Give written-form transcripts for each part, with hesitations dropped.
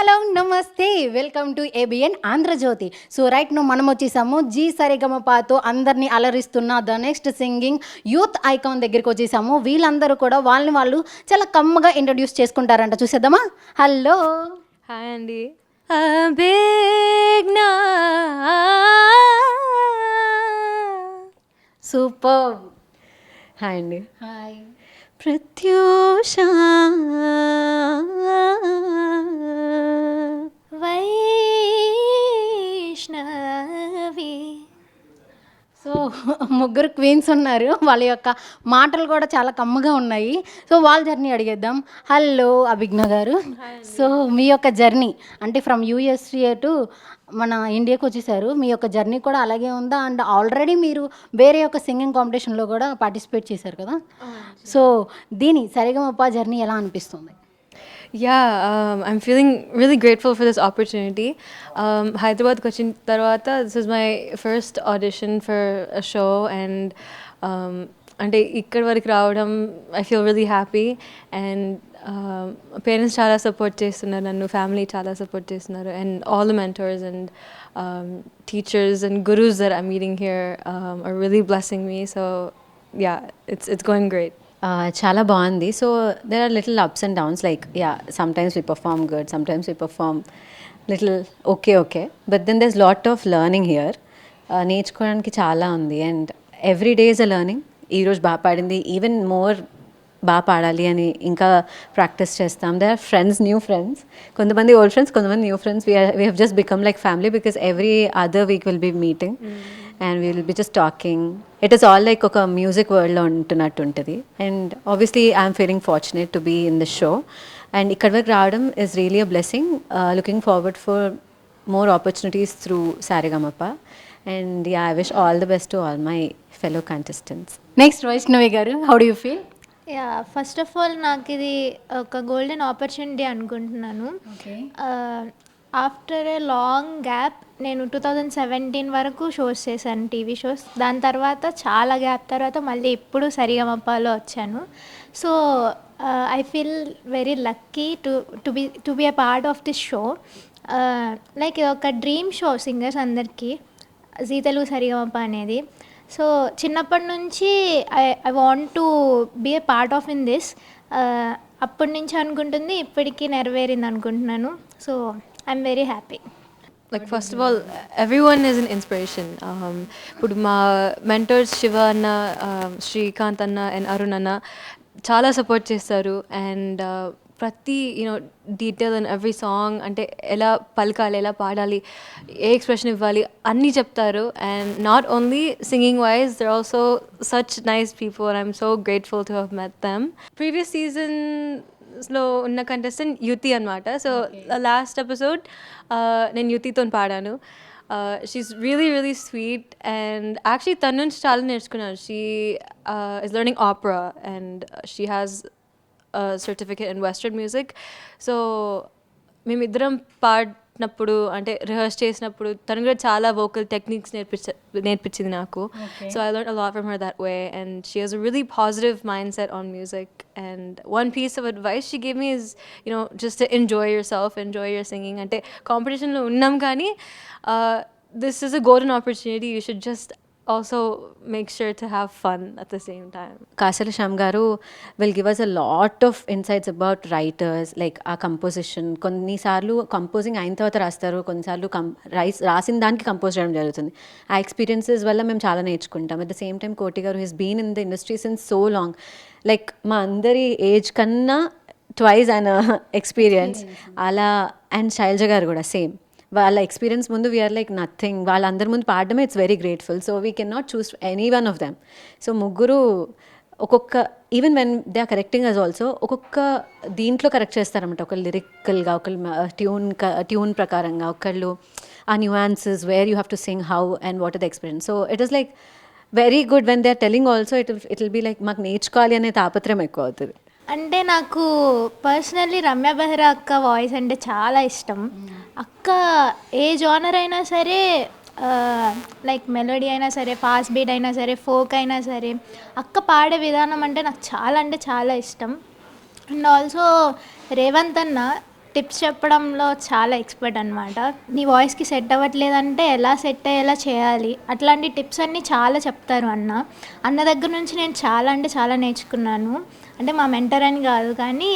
Hello నమస్తే welcome to ABN Andhrajyothy. So right now మనం వచ్చేసాము జీ సరిగమపాతో అందరినీ అలరిస్తున్న the next singing youth icon దగ్గరికి వచ్చేసాము. వీళ్ళందరూ కూడా వాళ్ళని వాళ్ళు చాలా కమ్మగా ఇంట్రడ్యూస్ చేసుకుంటారంట. చూసేద్దామా? హలో, హాయ్ అండి. అబేగ్నా సూపర్. హాయ్ అండి. హాయ్. ప్రత్యూష వైష్ణవి. సో ముగ్గురు క్వీన్స్ ఉన్నారు. వాళ్ళ యొక్క మాటలు కూడా చాలా కమ్మగా ఉన్నాయి. సో వాళ్ళ జర్నీ అడిగేద్దాం. హలో అభిజ్ఞ గారు. సో మీ యొక్క జర్నీ అంటే ఫ్రమ్ యూఎస్ఏ టు మన ఇండియాకి వచ్చేసారు. మీ యొక్క జర్నీ కూడా అలాగే ఉందా? అండ్ ఆల్రెడీ మీరు వేరే యొక్క సింగింగ్ కాంపిటీషన్లో కూడా పార్టిసిపేట్ చేశారు కదా. సో దీని సరిగమప జర్నీ ఎలా అనిపిస్తుంది? Yeah, I'm feeling really grateful for this opportunity. Hyderabadకి వచ్చిన తర్వాత this is my first audition for a show and అంటే ఇక్కడి వరకు రావడం I feel really happy and parents చాలా సపోర్ట్ చేస్తున్నారు నన్ను, ఫ్యామిలీ చాలా సపోర్ట్ చేస్తున్నారు and all the mentors and teachers and gurus that I'm meeting here are really blessing me. So yeah, it's going great. చాలా బాగుంది. So there are little ups and downs, like sometimes we perform good, sometimes we perform little okay but then there's lot of learning here. నేర్చుకోవడానికి చాలా ఉంది and every day is a learning. ఈరోజు బాగా పాడింది, even more బాగా పాడాలి అని ఇంకా ప్రాక్టీస్ చేస్తాం. They are friends, new friends, కొంతమంది ఓల్డ్ ఫ్రెండ్స్, కొంతమంది new friends. We have just become like family because every other week will be meeting and we will be just talking. It is all like oka music world lo untunnattu untadi and obviously I am feeling fortunate to be in this show and ikkada varaku raavadam is really a blessing. Looking forward for more opportunities through Saregamapa and I wish all the best to all my fellow contestants. Next Vaishnavi garu, how do you feel? First of all నాకు ఇది ఒక golden opportunity అనుకుంటున్నాను. After a long gap నేను 2017 వరకు shows చేశాను, TV shows. దాని తర్వాత చాలా గ్యాప్ తర్వాత మళ్ళీ ఇప్పుడు సరిగమపలో వచ్చాను. So I feel very lucky to be a part of this show. Like ఒక డ్రీమ్ షో సింగర్స్ అందరికీ, జీ తెలుగు సరిగమప అనేది. సో చిన్నప్పటి నుంచి I want to be a part of in this. అప్పటి నుంచి అనుకుంటుంది, ఇప్పటికీ నెరవేరింది అనుకుంటున్నాను. So I'm very happy. Like first of all, everyone is an inspiration. ఇప్పుడు మా మెంటర్స్ శివ అన్న, శ్రీకాంత్ అన్న అండ్ అరుణ్ అన్న చాలా సపోర్ట్ చేస్తారు అండ్ ప్రతి డీటెయిల్ అండ్ ఎవ్రీ సాంగ్ అంటే ఎలా పలకాలి, ఎలా పాడాలి, ఏ ఎక్స్ప్రెషన్ ఇవ్వాలి అన్నీ చెప్తారు. And not only singing wise, there also such nice people and I'm so grateful to have met them. Previous సీజన్స్లో ఉన్న కంటెస్టెంట్ యుతి అనమాట. సో లాస్ట్ ఎపిసోడ్ నేను యుతితో పాడాను. She is really really sweet and actually తన నుంచి చాలా నేర్చుకున్నాను. She is learning opera and she has certificate in western music. So మేమిద్దరం పాడినప్పుడు అంటే రిహర్స్ చేసినప్పుడు తను కూడా చాలా వోకల్ టెక్నిక్స్ నేర్పించింది నాకు. So I learn a lot from her that way and she has a really positive mind set on music. And one piece of advice she gave me is just to enjoy your self, enjoy your singing. అంటే కాంపిటీషన్లో ఉన్నాం కానీ this is a golden opportunity. You should just also make sure to have fun at the same time. Kasala Sham garu will give us a lot of insights about writers, like our composition. Konni sarlu composing ayin tarvata rastaru, konni sarlu rasin daniki compose cheyadam jarugutundi. Our experiences valla mem chaala నేర్చుకుంటాం. At the same time Koti garu has been in the industry since so long, like ma andari age kanna twice an experience ala. And Shailja garu kuda same, వాళ్ళ experience ముందు we're like nothing. వాళ్ళందరి ముందు పాడడమే it's very grateful. So we can not choose any one of them. So ముగ్గురు ఒక్కొక్క, even when they are correcting us also ఒక్కొక్క దీంట్లో correct చేస్తారన్నమాట. ఒకళ్ళు లిరికల్గా, ఒకళ్ళు ట్యూన్ ప్రకారంగా, ఒకళ్ళు ఆ nuances where you have to sing how and what are the experience. So it is like very good when they are telling also. It will be like మాకు నేర్చుకోవాలి అనే తాపత్రయం ఎక్కువ అవుతుంది. అంటే నాకు పర్సనల్లీ రమ్య బెహ్రా అక్క వాయిస్ అంటే చాలా ఇష్టం. అక్క ఏ జానర్ అయినా సరే, లైక్ మెలోడీ అయినా సరే, ఫాస్ట్ బీట్ అయినా సరే, ఫోక్ అయినా సరే, అక్క పాడే విధానం అంటే నాకు చాలా ఇష్టం. అండ్ ఆల్సో రేవంత్ అన్న టిప్స్ చెప్పడంలో చాలా ఎక్స్పర్ట్ అనమాట. నీ వాయిస్కి సెట్ అవ్వట్లేదంటే ఎలా సెట్ అయ్యేలా చేయాలి, అట్లాంటి టిప్స్ అన్నీ చాలా చెప్తారు అన్న దగ్గర నుంచి నేను చాలా అంటే చాలా నేర్చుకున్నాను. అంటే మా మెంటర్ అని కాదు కానీ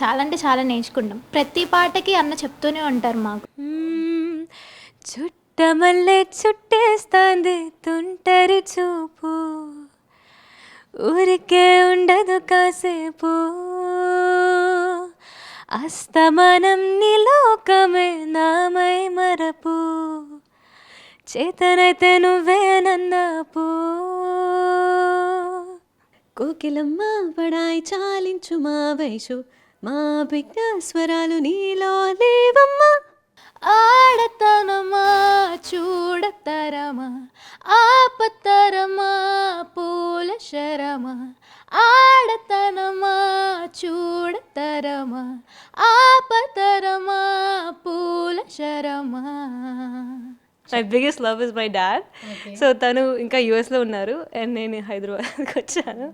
చాలా అంటే చాలా నేర్చుకుంటాం. ప్రతి పాటకి అన్న చెప్తూనే ఉంటారు మాకు. చుట్టమల్లే చుట్టేస్తాంది తుంటరి చూపు, ఊరికే ఉండదు కాసేపు, అస్తమానం నీ లోకమే నామై మరపు, చేతనైతే నువ్వే నన్నాపు. కోకిలమ్మ పడాయి చాలించు మా వయసు, మా బిడ్డ స్వరాలు నీలో లేవమ్మా. ఆడతనమా చూడతరమా ఆపతరమా పూల శరమా, ఆడతనమా చూడతరమా ఆపతరమా పూల శరమా. My biggest love is my dad. So తను ఇంకా యూఎస్లో ఉన్నారు అండ్ నేను హైదరాబాద్కి వచ్చాను.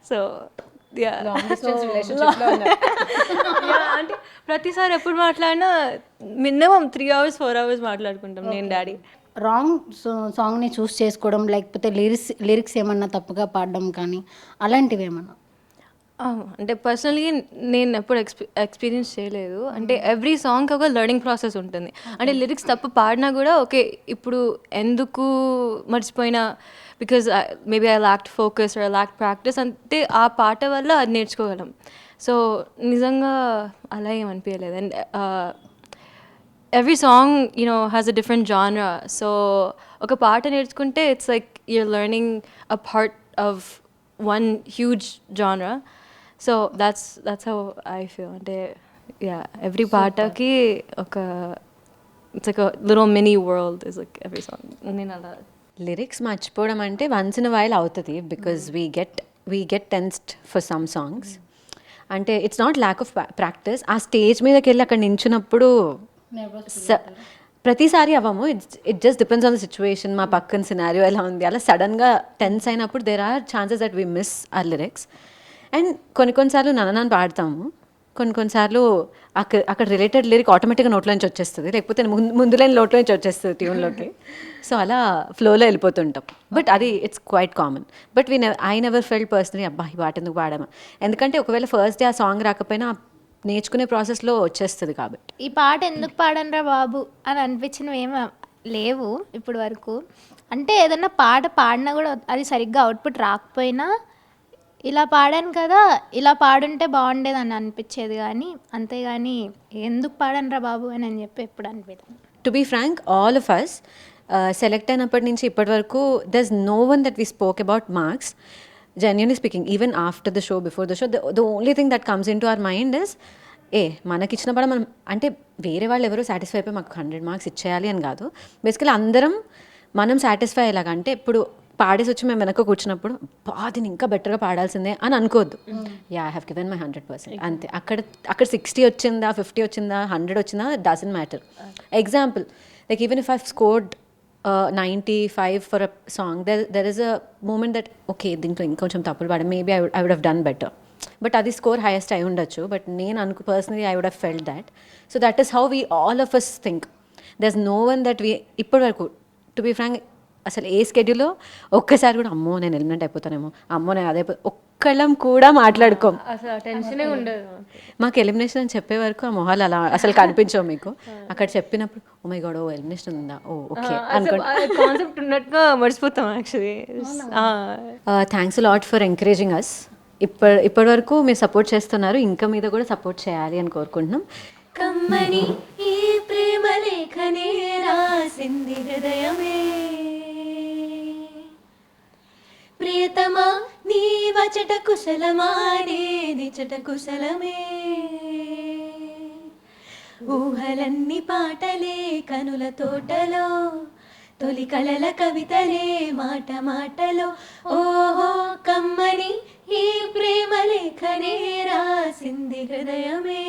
సో అంటే ప్రతిసారి ఎప్పుడు మాట్లాడినా మినిమం 3 hours 4 hours మాట్లాడుకుంటాం నేను డాడీ. రాంగ్ సాంగ్ని చూస్ చేసుకోవడం, లేకపోతే లిరిక్స్ ఏమన్నా తప్పుగా పాడడం కానీ అలాంటివి ఏమన్నా? అంటే పర్సనలీ నేను ఎప్పుడు ఎక్స్పీరియన్స్ చేయలేదు. అంటే ఎవ్రీ సాంగ్కి ఒక లెర్నింగ్ ప్రాసెస్ ఉంటుంది. అంటే లిరిక్స్ తప్పు పాడినా కూడా ఓకే ఇప్పుడు ఎందుకు మర్చిపోయినా, because maybe I locked focus or I locked practice, అంటే ఆ పాట వల్ల అది నేర్చుకోగలం. సో నిజంగా అలా ఏమనిపించలేదు. And every song has a different genre. So ఒక పాట నేర్చుకుంటే it's like you're learning a part of one huge genre. So that's how I feel. అంటే ఎవ్రీ పాటకి ఒక it's like little mini world is like every song. నేను అలా lyrics మర్చిపోవడం అంటే వన్స్ ఇన్ వైల్ అవుతుంది, because we get tensed for some songs. అంటే it's not lack of practice. ఆ స్టేజ్ మీదకి వెళ్ళి అక్కడ నించున్నప్పుడు ప్రతిసారి అవ్వము. It just depends on the situation, మా పక్కన సినారియో ఎలా ఉంది, అలా సడన్గా టెన్స్ అయినప్పుడు there are chances that we miss our lyrics. And కొన్నిసార్లు నన్ను పాడతాము, కొన్నిసార్లు అక్కడ రిలేటెడ్ లిరిక్ ఆటోమేటిక్గా నోట్లోంచి వచ్చేస్తుంది, లేకపోతే ముందులేని నోట్లోంచి వచ్చేస్తుంది ట్యూన్లోకి. సో అలా ఫ్లోలో వెళ్ళిపోతుంటాం. బట్ అది it's quite common. But I never felt personally అబ్బా ఈ పాట ఎందుకు పాడామా, ఎందుకంటే ఒకవేళ ఫస్ట్ డే ఆ సాంగ్ రాకపోయినా నేర్చుకునే ప్రాసెస్లో వచ్చేస్తుంది కాబట్టి. ఈ పాట ఎందుకు పాడనరా బాబు అని అనిపించినవి ఏమీ లేవు ఇప్పటి వరకు. అంటే ఏదన్నా పాట పాడినా కూడా అది సరిగ్గా అవుట్పుట్ రాకపోయినా ఇలా పాడాను కదా, ఇలా పాడుంటే బాగుండేది అని అనిపించేది, కానీ అంతేగాని ఎందుకు పాడనరా బాబు అని చెప్పి ఎప్పుడు అనిపించదు. To be frank, all of us select అయినప్పటి నుంచి ఇప్పటి వరకు there is no one that we spoke about marks. Genuinely speaking, even after the show, before the show, the only thing that comes into our mind is మనకి ఇచ్చిన పడ మనం, అంటే వేరే వాళ్ళు ఎవరో సాటిస్ఫై అయిపోయి మాకు 100 marks ఇచ్చేయాలి అని కాదు. బేసికలీ అందరం మనం సాటిస్ఫై అయ్యేలాగా, అంటే ఇప్పుడు పాడేసి వచ్చి మేము వెనక కూర్చున్నప్పుడు దీన్ని ఇంకా బెటర్గా పాడాల్సిందే అని అనుకోవద్దు. I have given my 100%. అంతే. అక్కడ 60 వచ్చిందా, 50 వచ్చిందా, 100 వచ్చిందా, doesn't matter. Example, like even if I scored 95 for a song, there is a moment that okay దీంట్లో ఇంకొంచెం తప్పులు పాడా, maybe I would have done better, but అది స్కోర్ హైయెస్ట్ అయి ఉండొచ్చు. బట్ నేను personally I would have felt that. So that is how we all of us think. There's no one that we ఇప్పటి వరకు, టు బీ ఫ్రాంక్, అసలు ఏ స్కెడ్యూల్లో ఒక్కసారి కూడా అమ్మో నేను ఎలిమినేట్ అయిపోతానేమో, అమ్మో నేను అదే ఒక్కళ్ళం కూడా మాట్లాడుకోం. అసలు టెన్షనే ఉండదు మాకు ఎలిమినేషన్ అని చెప్పే వరకు ఆ మొహాలు అలా అసలు కనిపించవు మీకు. అక్కడ చెప్పినప్పుడు oh my god, oh elimination ఉందా, ఓ ఓకే అనుకోండి, కాన్సెప్ట్ ఉన్నట్టుగా మర్చిపోతాం actually. Thanks lot for encouraging us. ఇప్పటి వరకు మీరు సపోర్ట్ చేస్తున్నారు, ఇంకా మీద కూడా సపోర్ట్ చేయాలి అని కోరుకుంటున్నాం. కమ్మని ఈ ప్రేమ లేఖనే రాసింది హృదయమే, ప్రియతమా నీ వచట కుశలమా నిచట కుశలమే, ఊహలన్నీ పాటలే కనుల తోటలో, తొలి కళల కవితలే మాట మాటలో, ఓహో కమ్మని ఈ ప్రేమ లేఖనే రాసింది హృదయమే.